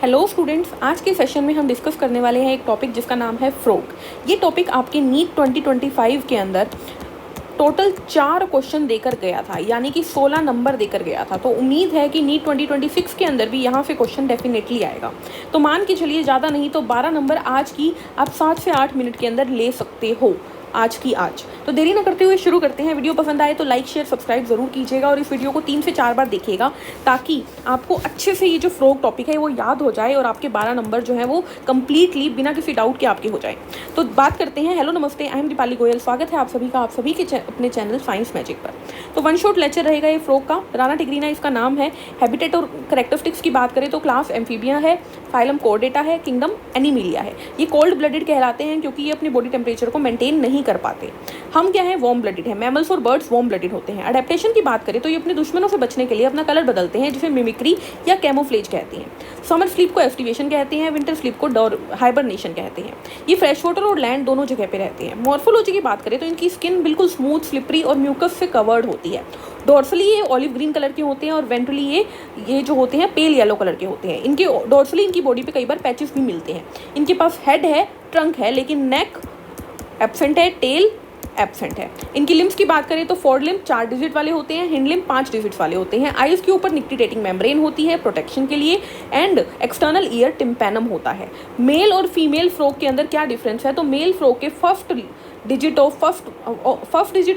Hello students, आज के session में हम डिस्कस करने वाले हैं एक टॉपिक जिसका नाम है फ्रॉग। ये टॉपिक आपके नीट 2025 के अंदर टोटल 4 क्वेश्चन देकर गया था, यानी कि 16 नंबर देकर गया था। तो उम्मीद है कि नीट 2026 के अंदर भी यहाँ से क्वेश्चन डेफिनेटली आएगा। तो मान के चलिए ज़्यादा नहीं तो 12 नंबर आज की आप 7 से 8 मिनट के अंदर ले सकते हो, आज की आज। तो देरी ना करते हुए शुरू करते हैं। वीडियो पसंद आए तो लाइक शेयर सब्सक्राइब ज़रूर कीजिएगा और इस वीडियो को 3 से 4 बार देखिएगा, ताकि आपको अच्छे से ये जो फ्रॉग टॉपिक है वो याद हो जाए और आपके 12 नंबर जो है वो कंप्लीटली बिना किसी डाउट के आपके हो जाए। तो बात करते हैं। हेलो नमस्ते, आई एम दीपाली गोयल। स्वागत है आप सभी का आप सभी के अपने चैनल साइंस मैजिक पर। तो वन शॉट लेक्चर रहेगा ये फ्रॉग का। राना टिग्रीना इसका नाम है। हैबिटेट और कैरेक्टरिस्टिक्स की बात करें तो क्लास एम्फीबिया है, फाइलम कोर्डेटा है, किंगडम एनीमिलिया है। ये कोल्ड ब्लडेड कहलाते हैं क्योंकि ये अपने बॉडी टेम्परेचर को मेंटेन नहीं कर पाते। हम क्या है, वार्म ब्लडेड है। मैमल्स और बर्ड्स वार्म ब्लडेड होते हैं। अडेप्टेशन की बात करें तो ये अपने दुश्मनों से बचने के लिए अपना कलर बदलते हैं, जिसे मिमिक्री या कैमोफ्लेज कहते हैं। समर स्लीप को एस्टिवेशन कहते हैं, विंटर स्लीप को हाइबरनेशन कहते हैं। ये फ्रेश वाटर और लैंड दोनों जगह पे रहते हैं। मॉर्फोलॉजी की बात करें तो इनकी स्किन बिल्कुल स्मूथ, स्लिपरी और म्यूकस से कवर्ड होती है। डोर्सली ये ऑलिव ग्रीन कलर के होते हैं और वेंट्रली ये जो होते हैं पेल येलो कलर के होते हैं। इनके डोर्सली इनकी बॉडी पे कई बार पैचेस भी मिलते हैं। इनके पास हेड है, ट्रंक है, लेकिन नेक एब्सेंट है, टेल एब्सेंट है। इनकी लिम्स की बात करें तो फोर लिम्ब 4 डिजिट वाले होते हैं, हिंड लिम्ब 5 डिजिट वाले होते हैं। आइज के ऊपर निक्टिडेटिंग मेम्ब्रेन होती है प्रोटेक्शन के लिए, एंड एक्सटर्नल ईयर टिम्पैनम होता है। मेल और फीमेल फ्रॉग के अंदर क्या डिफरेंस है, तो मेल फ्रॉग के first digit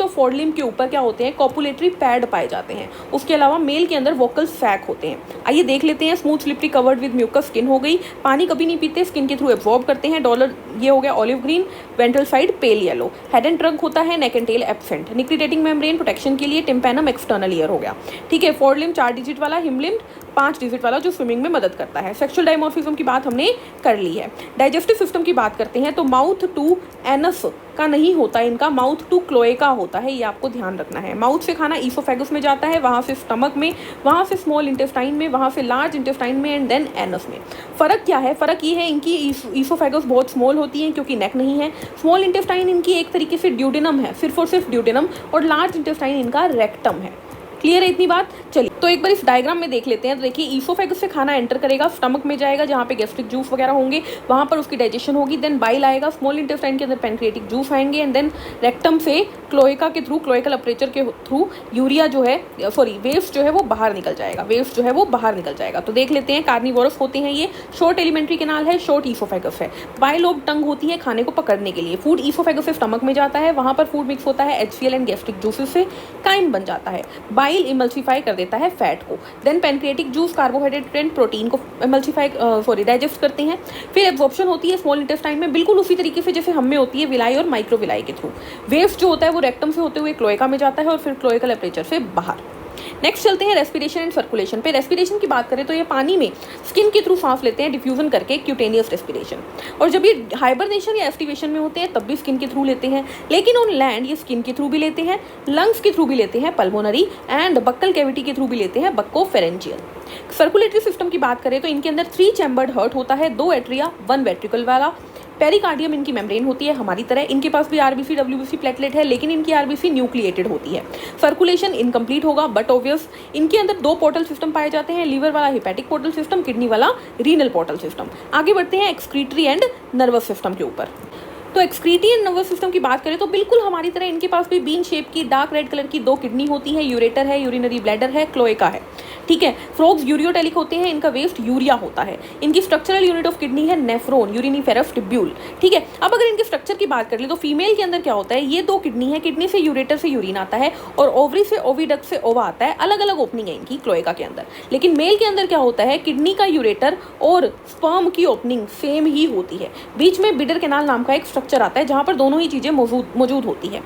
of four limb के ऊपर क्या होते हैं, कॉपुलेटरी पैड पाए जाते हैं। उसके अलावा मेल के अंदर वोकल सैक होते हैं। आइए देख लेते हैं। Smooth slippery covered with mucus skin हो गई। पानी कभी नहीं पीते, स्किन के थ्रू एब्जॉर्ब करते हैं। डॉलर ये हो गया olive green, ventral side pale yellow. Head and trunk होता है, neck and tail absent. Nictitating membrane protection के लिए, टिम्पैनम एक्सटर्नल ईयर हो गया। ठीक है। फोर लिम्ब 4 डिजिट वाला, हिम लिम्ब 5 डिजिट वाला, जो स्विमिंग में मदद करता है। सेक्सुअल डायमॉर्फिज्म की बात हमने कर ली है। डाइजेस्टिव सिस्टम की बात करते हैं तो माउथ टू एनस का नहीं होता इनका, माउथ टू क्लोएका होता है। ये आपको ध्यान रखना है। माउथ से खाना ईसोफेगस में जाता है, वहाँ से स्टमक में, वहाँ से स्मॉल इंटेस्टाइन में, वहाँ से लार्ज इंटेस्टाइन में, एंड देन एनस में। फ़र्क क्या है? फ़र्क ये है, इनकी ईसोफेगस बहुत स्मॉल होती है क्योंकि नेक नहीं है। स्मॉल इंटेस्टाइन इनकी एक तरीके से ड्यूडेनम है, सिर्फ और सिर्फ ड्यूडेनम, और लार्ज इंटेस्टाइन इनका रेक्टम है। क्लियर है इतनी बात? चलिए तो एक बार इस डायग्राम में देख लेते हैं। तो देखिए, ईसोफेगस से खाना एंटर करेगा, स्टमक में जाएगा जहाँ पे गैस्ट्रिक जूस वगैरह होंगे, वहाँ पर उसकी डाइजेशन होगी। देन बाइल आएगा, स्मॉल इंटेस्टाइन के अंदर पैनक्रियाटिक जूस आएंगे, एंड देन रेक्टम से क्लोएका के थ्रू, क्लोएकल अपरेचर के थ्रू यूरिया जो है, वेस्ट जो है वो बाहर निकल जाएगा। वेस्ट जो है वो बाहर निकल जाएगा। तो देख लेते हैं। कार्निवोरस होते हैं ये। शॉर्ट एलिमेंट्री कैनाल है, शॉर्ट ईसोफेगस है। बाइलोब टंग होती है खाने को पकड़ने के लिए। फूड ईसोफेगस से स्टमक में जाता है, वहाँ पर फूड मिक्स होता है HCl एंड गैस्ट्रिक जूसेस से, काइम बन जाता है। बाइल इमल्सिफाई कर देता है फैट को। Then pancreatic juice carbohydrate and protein को डाइजेस्ट करते हैं। फिर एब्जॉर्प्शन होती है स्मॉल इंटेस्टाइन में, बिल्कुल उसी तरीके से जैसे हम में होती है विलाई और माइक्रोविलाई के थ्रू। वेस्ट जो होता है वो रेक्टम से होते हुए क्लोएका में जाता है और फिर क्लोएकल अपरेचर से बाहर। नेक्स्ट चलते हैं रेस्पिरेशन एंड सर्कुलेशन पे। रेस्पिरेशन की बात करें तो ये पानी में स्किन के थ्रू सांस लेते हैं, डिफ्यूजन करके, क्यूटेनियस रेस्पिरेशन। और जब ये हाइबरनेशन या एस्टिवेशन में होते हैं तब भी स्किन के थ्रू लेते हैं। लेकिन ऑन लैंड ये स्किन के थ्रू भी लेते हैं, लंग्स के थ्रू भी लेते हैं, पल्मोनरी एंड बक्कल कैविटी के थ्रू भी लेते हैं, बक्कोफेरेंजियल। सर्कुलेटरी सिस्टम की बात करें तो इनके अंदर 3 चैम्बर्ड हार्ट होता है, 2 एट्रिया, 1 वेंट्रिकल वाला। पेरिकार्डियम इनकी मेम्ब्रेन होती है हमारी तरह। इनके पास भी आरबीसी डब्ल्यूबीसी प्लेटलेट है, लेकिन इनकी आरबीसी न्यूक्लिएटेड होती है। सर्कुलेशन इनकम्प्लीट होगा बट ऑब्वियस। इनके अंदर 2 पोर्टल सिस्टम पाए जाते हैं, लीवर वाला हिपैटिक पोर्टल सिस्टम, किडनी वाला रीनल पोर्टल सिस्टम। आगे बढ़ते हैं एक्सक्रीटरी एंड नर्वस सिस्टम के ऊपर। तो एक्सक्रीटरी एंड नर्वस सिस्टम की बात करें तो बिल्कुल हमारी तरह इनके पास भी बीन शेप की डार्क रेड कलर की 2 किडनी होती है, यूरेटर है, यूरिनरी ब्लैडर है, क्लोएका है। ठीक है। फ्रॉग्स यूरियोटेलिक होते हैं, इनका वेस्ट यूरिया होता है। इनकी स्ट्रक्चरल यूनिट ऑफ किडनी है नेफ्रॉन, यूरिनिफेरस टिब्यूल। ठीक है। अब अगर इनके स्ट्रक्चर की बात कर ले तो फीमेल के अंदर क्या होता है, ये 2 किडनी है, किडनी से यूरेटर से यूरिन आता है, और ओवरी से ओविडक्ट से ओवा आता है। अलग अलग ओपनिंग है इनकी क्लोएका के अंदर। लेकिन मेल के अंदर क्या होता है, किडनी का यूरेटर और स्पर्म की ओपनिंग सेम ही होती है। बीच में बिडर कैनाल नाम का एक स्ट्रक्चर आता है जहाँ पर दोनों ही चीज़ें मौजूद होती है।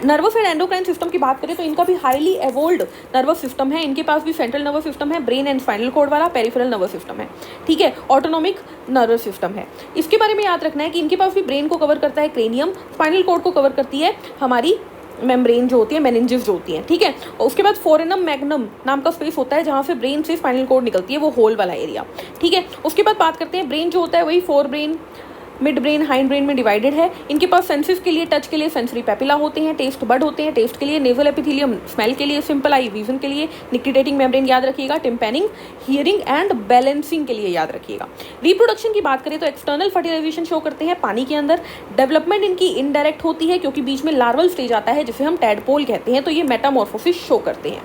नर्वस एंड एंडोक्राइन सिस्टम की बात करें तो इनका भी हाईली एवोल्ड नर्वस सिस्टम है। इनके पास भी सेंट्रल नर्वस सिस्टम है, ब्रेन एंड स्पाइनल कॉर्ड वाला, पेरिफेरल नर्वस सिस्टम है। ठीक है। ऑटोनॉमिक नर्वस सिस्टम है। इसके बारे में याद रखना है कि इनके पास भी ब्रेन को कवर करता है क्रेनियम, स्पाइनल कॉर्ड को कवर करती है हमारी मेम्ब्रेन जो होती है, मेनिंजेस जो होती है। ठीक है। और उसके बाद फोरेनम मैग्नम नाम का स्पेस होता है जहाँ से ब्रेन से स्पाइनल कॉर्ड निकलती है, वो होल वाला एरिया। ठीक है। उसके बाद बात करते हैं ब्रेन जो होता है वही fore brain mid brain hind brain में डिवाइडेड है। इनके पास सेंसेस के लिए, टच के लिए सेंसरी पेपिला होते हैं, टेस्ट बड होते हैं, टेस्ट के लिए नेवल एपिथेलियम, स्मेल के लिए सिंपल आई, विजन के लिए निक्टिडेटिंग मेम्ब्रेन याद रखिएगा, टिम्पैनिंग, हियरिंग एंड बैलेंसिंग के लिए याद रखिएगा। रिप्रोडक्शन की बात करें तो एक्सटर्नल फर्टिलाइजेशन शो करते हैं पानी के अंदर। डेवलपमेंट इनकी इनडायरेक्ट होती है क्योंकि बीच में लार्वल स्टेज आता है जिसे हम टैडपोल कहते हैं, तो ये मेटामॉर्फोसिस शो करते हैं।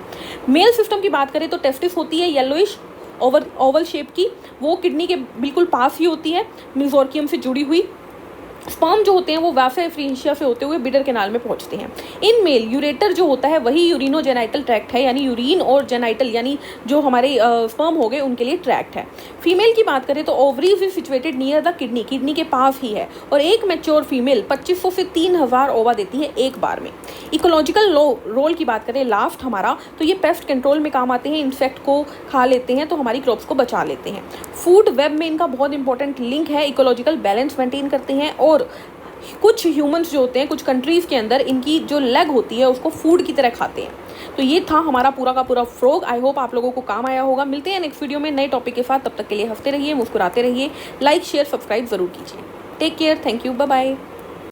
मेल सिस्टम की बात करें तो टेस्टिस होती है येलोइश ओवल शेप की, वो किडनी के बिल्कुल पास ही होती है, मेसोर्कियम से जुड़ी हुई। स्पर्म जो होते हैं वो वाफे एफ्रेंशिया से होते हुए बिडर कैनाल में पहुंचते हैं। इन मेल यूरेटर जो होता है वही यूरिनोजेनाइटल ट्रैक्ट है, यानी यूरिन और जेनाइटल यानी जो हमारे स्पर्म हो गए उनके लिए ट्रैक्ट है। फीमेल की बात करें तो ovaries is situated near the kidney, kidney के पास ही है, और एक मैच्योर फीमेल 2500 से 3000 ओवा देती है एक बार में। इकोलॉजिकल रोल की बात करें लास्ट हमारा, तो ये पेस्ट कंट्रोल में काम आते हैं, इंसेक्ट को खा लेते हैं तो हमारी क्रॉप्स को बचा लेते हैं। फूड वेब में इनका बहुत इंपॉर्टेंट लिंक है, इकोलॉजिकल बैलेंस मेंटेन करते हैं, और कुछ ह्यूमंस जो होते हैं कुछ कंट्रीज़ के अंदर इनकी जो लेग होती है उसको फूड की तरह खाते हैं। तो ये था हमारा पूरा का पूरा फ्रॉग। आई होप आप लोगों को काम आया होगा। मिलते हैं नेक्स्ट वीडियो में नए टॉपिक के साथ, तब तक के लिए हंसते रहिए, मुस्कुराते रहिए, लाइक शेयर सब्सक्राइब ज़रूर कीजिए। Take care, thank you, bye bye.